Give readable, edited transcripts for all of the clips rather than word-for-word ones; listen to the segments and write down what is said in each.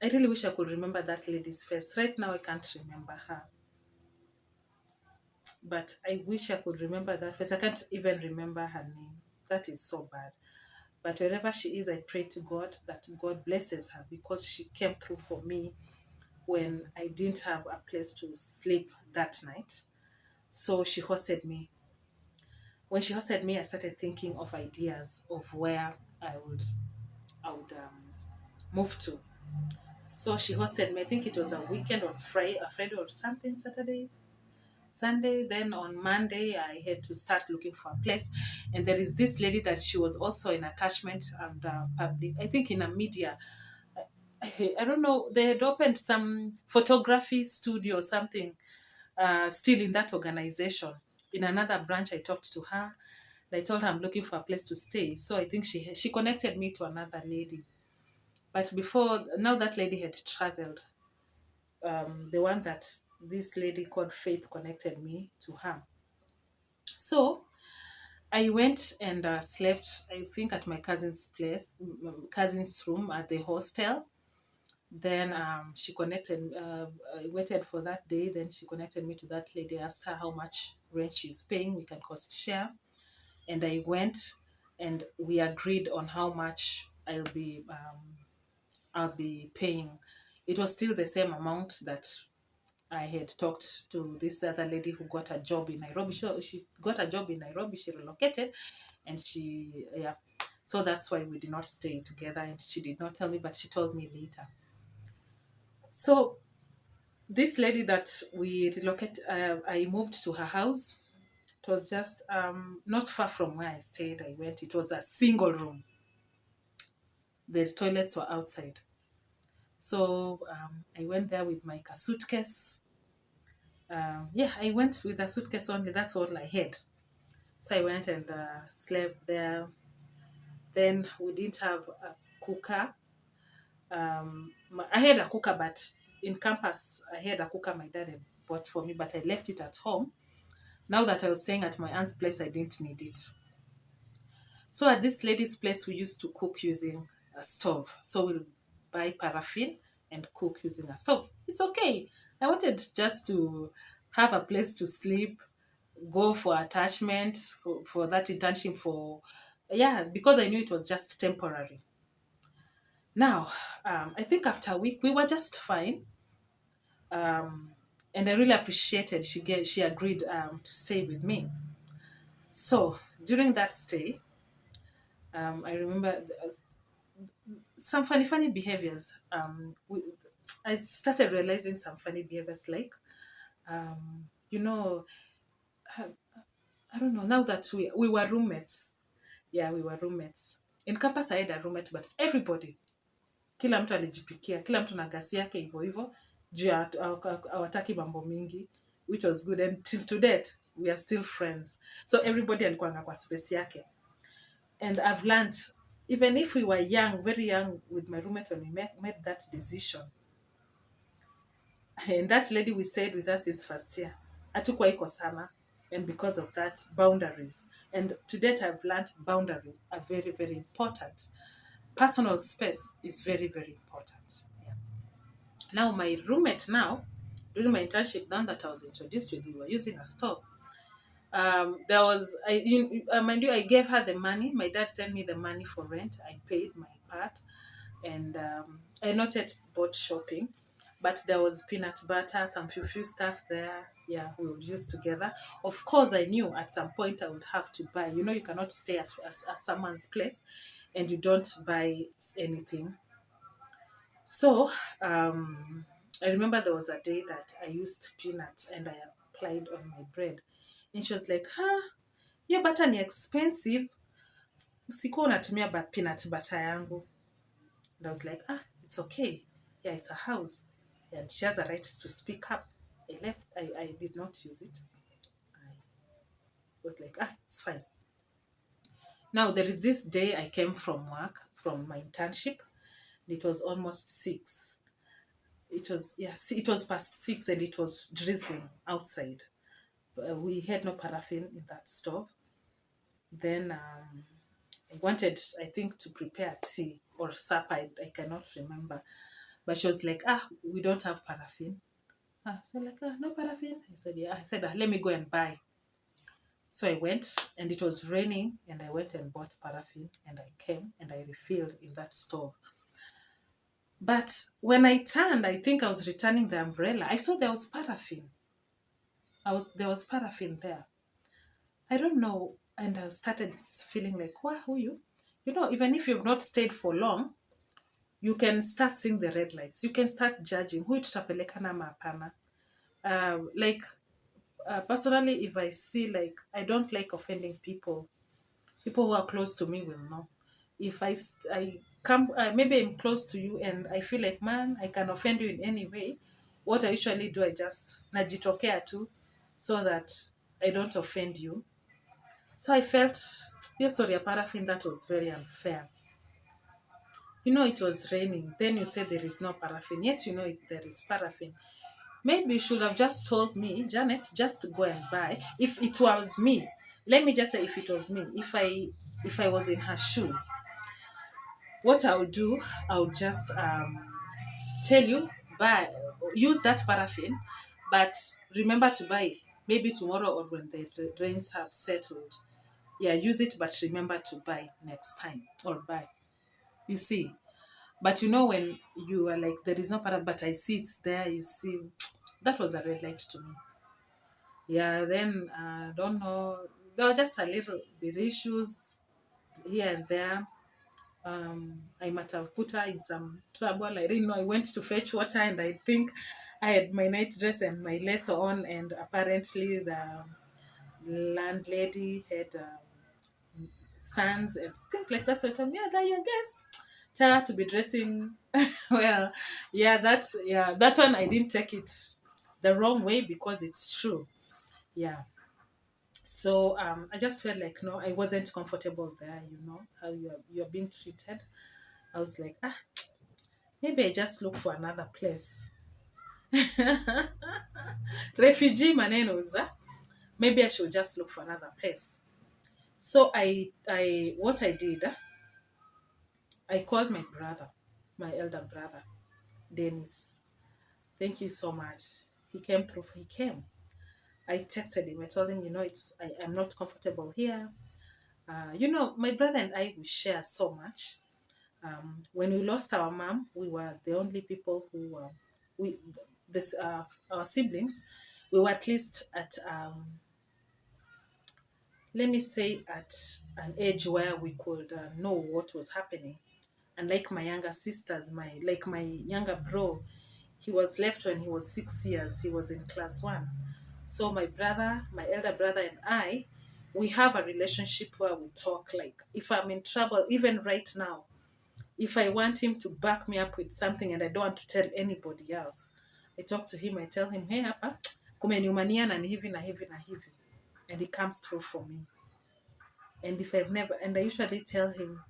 I really wish I could remember that lady's face. Right now, I can't remember her. But I wish I could remember that face. I can't even remember her name. That is so bad. But wherever she is, I pray to God that God blesses her because she came through for me when I didn't have a place to sleep that night. So she hosted me. When she hosted me, I started thinking of ideas of where I would move to. So she hosted me. I think it was a weekend on Friday or something, Saturday, Sunday. Then on Monday, I had to start looking for a place. And there is this lady that she was also in attachment and public, I think in a media. I don't know, they had opened some photography studio or something still in that organization. In another branch, I talked to her. I told her I'm looking for a place to stay. So I think she connected me to another lady. But before, now that lady had traveled, the one that this lady called Faith connected me to her. So I went and slept, I think, at my cousin's place, cousin's room at the hostel. Then she connected, I waited for that day. Then she connected me to that lady, asked her how much rent she's paying. We can cost share. And I went and we agreed on how much I'll be paying. It was still the same amount that I had talked to this other lady who got a job in Nairobi. She got a job in Nairobi. She relocated, and yeah. So that's why we did not stay together. And she did not tell me, but she told me later. So this lady that we relocated, I moved to her house. It was just not far from where I stayed. I went. It was a single room. The toilets were outside. So I went there with my suitcase. Yeah, I went with a suitcase only. That's all I had. So I went and slept there. Then we didn't have a cooker. I had a cooker, but in campus, I had a cooker my dad had bought for me, but I left it at home. Now that I was staying at my aunt's place, I didn't need it. So at this lady's place, we used to cook using a stove. So we'll buy paraffin and cook using a stove. It's okay. I wanted just to have a place to sleep, go for attachment, for that internship yeah, because I knew it was just temporary. Now, I think after a week, we were just fine. Um, and I really appreciated she agreed to stay with me. So during that stay, I remember some funny behaviors. I started realizing some funny behaviors like, you know, I don't know, now that we were roommates. Yeah, we were roommates. In campus I had a roommate, but everybody, kila mtu alijipikia, kila mtu na gasi yake hivyo hivyo, juu hawataki mambo mingi, which was good. And till to date, we are still friends. So everybody alikuanga kwa space yake. And I've learned, even if we were young, very young with my roommate when we made that decision, and that lady we stayed with us since first year, hatukuwa iko sana. And because of that, boundaries. And to date, I've learned boundaries are very, very important. Personal space is very, very important. Yeah. Now, my roommate now, during my internship, now that I was introduced with, we were using a stove. There was, mind you, I gave her the money. My dad sent me the money for rent. I paid my part. And I not yet bought shopping, but there was peanut butter, some few stuff there. Yeah, we would use together. Of course, I knew at some point I would have to buy. You know, you cannot stay at someone's place and you don't buy anything. So I remember there was a day that I used peanut and I applied on my bread. And she was like, huh, your butter ni expensive. Usikuwa unatumia peanut butter yangu. And I was like, it's okay. Yeah, it's a house. And she has a right to speak up. I did not use it. I was like, it's fine. Now, there is this day I came from work, from my internship. It was almost 6. It was past 6 and it was drizzling outside. We had no paraffin in that stove. Then I wanted, I think, to prepare tea or supper. I cannot remember. But she was like, we don't have paraffin. So like, no paraffin. I said, yeah. I said, let me go and buy. So I went and it was raining and I went and bought paraffin and I came and I refilled in that stove. But when I turned, I think I was returning the umbrella. I saw there was paraffin. There was paraffin there. I don't know. And I started feeling like, wow, who you? You know, even if you've not stayed for long, you can start seeing the red lights. You can start judging who tutapelekana mapana. Like personally, if I see, like, I don't like offending people. People who are close to me will know. If I come, maybe I'm close to you and I feel like, man, I can offend you in any way. What I usually do, I just najitokea too, so that I don't offend you. So I felt your story of paraffin, that was very unfair. You know, it was raining. Then you say there is no paraffin. Yet you know there is paraffin. Maybe you should have just told me, Janet, just go and buy. If it was me, let me just say, if it was me, if I was in her shoes, what I would do, I would just tell you, buy, use that paraffin, but remember to buy maybe tomorrow or when the rains have settled. Yeah, use it, but remember to buy next time or buy. You see, but you know when you are like, there is no paraffin, but I see it's there. You see, that was a red light to me. Yeah, then I don't know. There were just a little bit issues here and there. I might have put her in some trouble. I didn't know. I went to fetch water and I think I had my night dress and my lace on, and apparently the landlady had sons and things like that. So I told me, yeah, they're your guest. Tell her to be dressing well. That one I didn't take it the wrong way because it's true. Yeah. So I just felt like, no, I wasn't comfortable there. You know how you're being treated. I was like, maybe I just look for another place. Refugee manenoza. Maybe I should just look for another place. So what I did, I called my brother, my elder brother, Dennis. Thank you so much. He came through. He came. I texted him. I told him, I'm not comfortable here. My brother and I, we share so much. When we lost our mom, we were the only people who we this our siblings. We were at least at let me say at an age where we could know what was happening. And like my younger sisters, my younger bro, he was left when he was 6 years. He was in class 1. So my brother, my elder brother, and I, we have a relationship where we talk. Like if I'm in trouble, even right now, if I want him to back me up with something and I don't want to tell anybody else, I talk to him. I tell him, hey, hapa kumeniumania na hivi na hivi na hivi, and he comes through for me. And if I've never, and I usually tell him,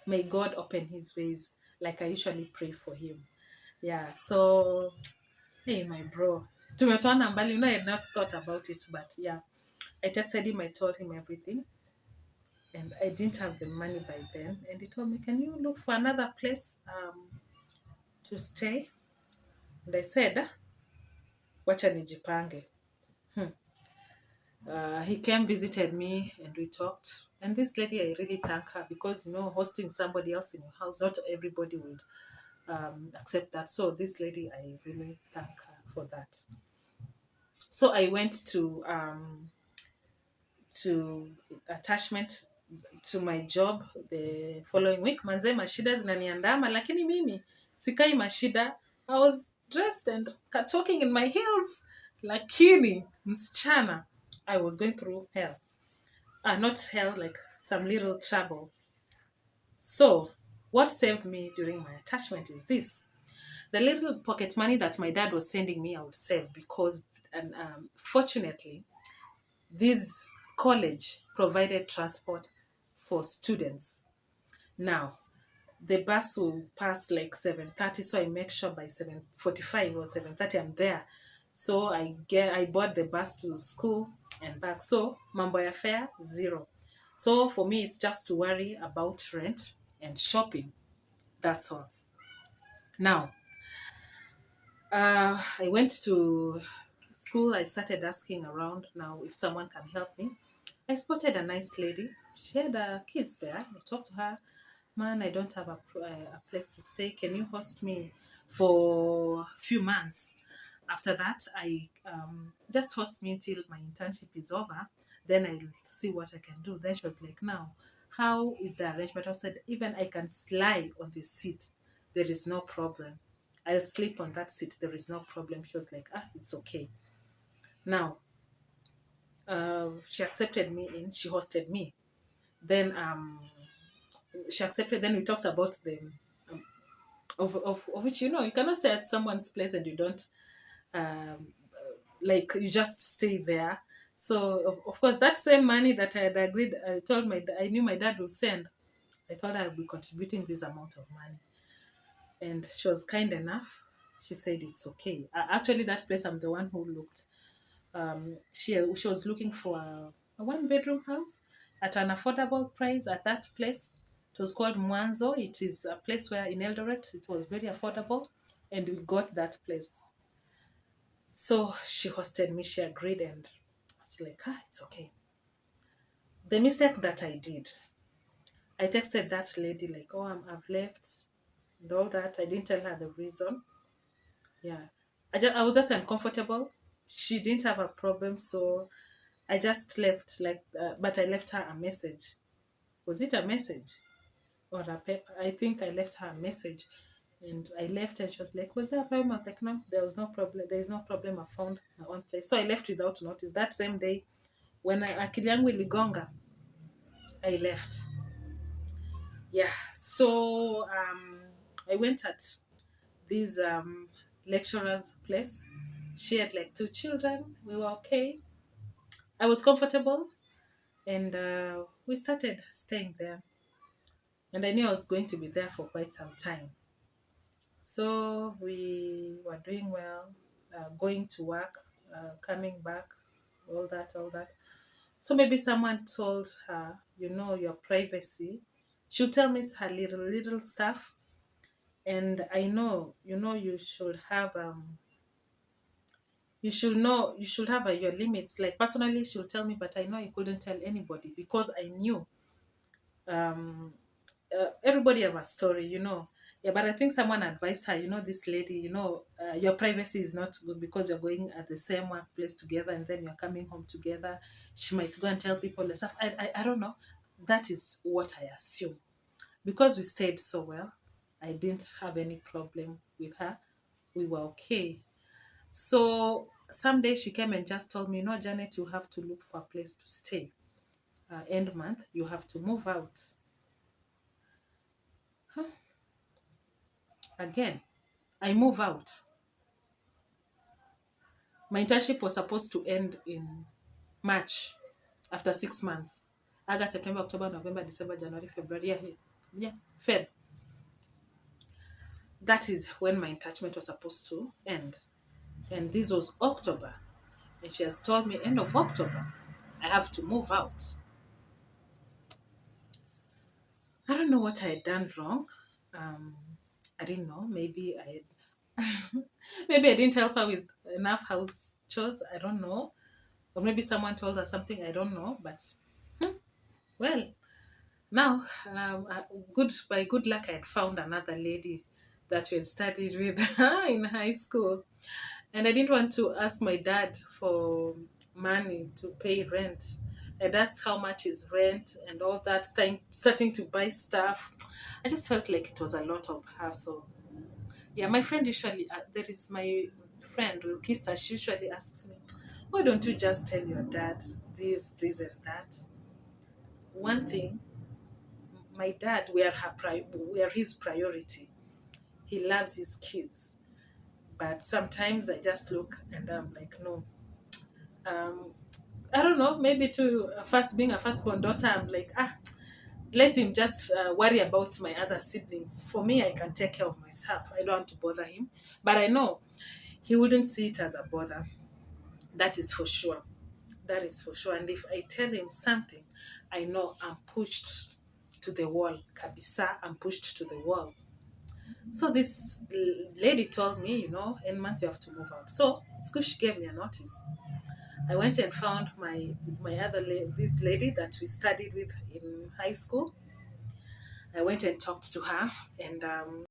may God open his ways, like I usually pray for him. Yeah, so hey, my bro, tumetoana mbali. I had not thought about it, but yeah, I texted him. I told him everything, and I didn't have the money by then. And he told me, "Can you look for another place to stay?" And I said, "Wacha nijipange." He came, visited me, and we talked. And this lady, I really thank her because hosting somebody else in your house, not everybody would accept that. So this lady, I really thank her for that. So I went to attachment to my job the following week. Manze, mashida zinaniandama, lakini mimi sikai mashida. I was dressed and talking in my heels, lakini msichana, I was going through hell. Not hell, like some little trouble. So what saved me during my attachment is this: the little pocket money that my dad was sending me, I would save because, and fortunately, this college provided transport for students. Now, the bus will pass like 7:30, so I make sure by 7:45 or 7:30 I'm there. So I bought the bus to school and back. So mambo ya fare, zero. So for me, it's just to worry about rent and shopping. That's all. Now, I went to school. I started asking around now if someone can help me. I spotted a nice lady. She had kids there. I talked to her. Man, I don't have a place to stay. Can you host me for a few months? After that, I just host me until my internship is over. Then I'll see what I can do. Then she was like, now, how is the arrangement? I said, even I can lie on the seat. There is no problem. I'll sleep on that seat. There is no problem. She was like, it's okay. Now, she accepted me in. She hosted me. Then she accepted. Then we talked about the of which you cannot stay at someone's place and you don't um, like you just stay there. So of course that same money that I had agreed, I knew my dad would send. I told her I'd be contributing this amount of money, and she was kind enough. She said it's okay. Actually, that place I'm the one who looked. She was looking for a one bedroom house at an affordable price at that place. It was called Mwanzo. It is a place where in Eldoret it was very affordable, and we got that place. So she hosted me. She agreed, and I was like, it's okay. The mistake that I did, I texted that lady like, oh, I've left and all that. I didn't tell her the reason. Yeah, I was just uncomfortable. She didn't have a problem, so I just left but I left her a message. Was it a message or a paper? I think I left her a message, and I left, and she was like, "Was there a problem?" I was like, "No, there was no problem. There is no problem. I found my own place." So I left without notice. That same day, when akili yangu iligonga, I left. Yeah. So I went at this lecturer's place. She had like two children. We were okay. I was comfortable, and we started staying there. And I knew I was going to be there for quite some time. So we were doing well, going to work, coming back, all that, all that. So maybe someone told her, your privacy. She'll tell me her little stuff, and I know, you should have you should have your limits. Like personally, she'll tell me, but I know I couldn't tell anybody because I knew um everybody have a story. Yeah, but I think someone advised her, this lady, your privacy is not good because you're going at the same workplace together and then you're coming home together. She might go and tell people the stuff. I don't know. That is what I assume. Because we stayed so well, I didn't have any problem with her. We were okay. So someday she came and just told me, Janet, you have to look for a place to stay. End month, you have to move out. Huh? Again, I move out. My internship was supposed to end in March after 6 months. August, September, October, November, December, January, February. Yeah, Feb. That is when my attachment was supposed to end. And this was October. And she has told me end of October, I have to move out. I don't know what I had done wrong. Um, I didn't know. Maybe maybe I didn't help her with enough house chores. I don't know. Or maybe someone told her something. I don't know. But well, now by good luck, I had found another lady that we had studied with in high school, and I didn't want to ask my dad for money to pay rent. I'd asked how much is rent and all that, starting to buy stuff. I just felt like it was a lot of hassle. Yeah, my friend usually, there is my friend, Wilkista, she usually asks me, why don't you just tell your dad this, and that? One thing, my dad, we are his priority. He loves his kids. But sometimes I just look and I'm like, no. Um, I don't know, maybe to first being a firstborn daughter, I'm like, let him just worry about my other siblings. For me, I can take care of myself. I don't want to bother him. But I know he wouldn't see it as a bother. That is for sure. That is for sure. And if I tell him something, I know I'm pushed to the wall. Kabisa, I'm pushed to the wall. So this lady told me, in month you have to move out. So it's good she gave me a notice. I went and found my other this lady that we studied with in high school. I went and talked to her, and